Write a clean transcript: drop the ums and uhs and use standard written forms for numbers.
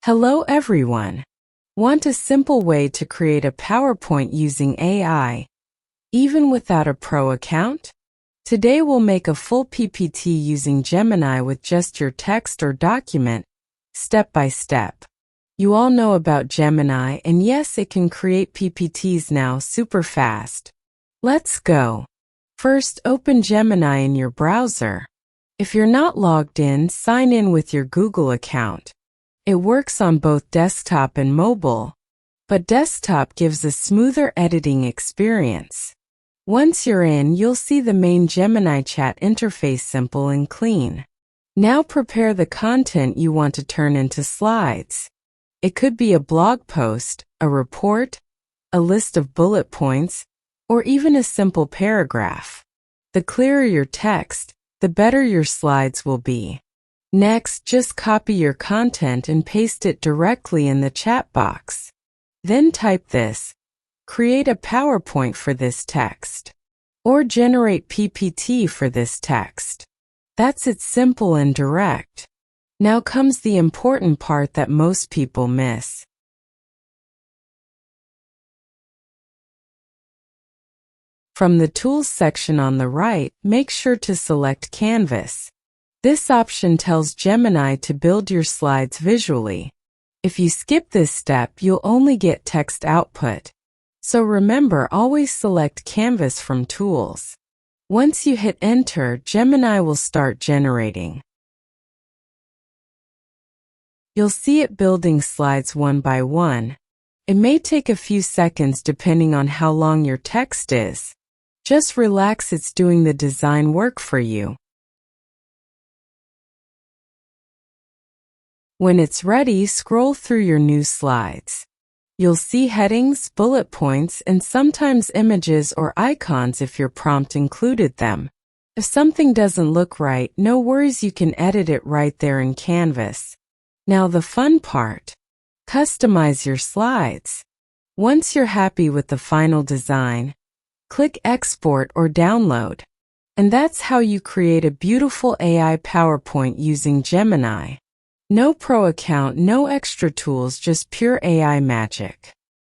Hello everyone! Want a simple way to create a PowerPoint using AI, even without a pro account? Today we'll make a full PPT using Gemini with just your text or document, step by step. You all know about Gemini, and yes, it can create PPTs now super fast. Let's go. First, open Gemini in your browser. If you're not logged in, sign in with your Google account. It works on both desktop and mobile, but desktop gives a smoother editing experience. Once you're in, you'll see the main Gemini chat interface simple and clean. Now prepare the content you want to turn into slides. It could be a blog post, a report, a list of bullet points, or even a simple paragraph. The clearer your text, the better your slides will be. Next, just copy your content and paste it directly in the chat box. Then type this, create a PowerPoint for this text, or generate PPT for this text. That's it, simple and direct. Now comes the important part that most people miss. From the Tools section on the right, make sure to select Canvas. This option tells Gemini to build your slides visually. If you skip this step, you'll only get text output. So remember, always select Canvas from Tools. Once you hit Enter, Gemini will start generating. You'll see it building slides one by one. It may take a few seconds depending on how long your text is. Just relax, it's doing the design work for you. When it's ready, scroll through your new slides. You'll see headings, bullet points, and sometimes images or icons if your prompt included them. If something doesn't look right, no worries, you can edit it right there in Canvas. Now the fun part. Customize your slides. Once you're happy with the final design, click Export or Download. And that's how you create a beautiful AI PowerPoint using Gemini. No pro account, no extra tools, just pure AI magic.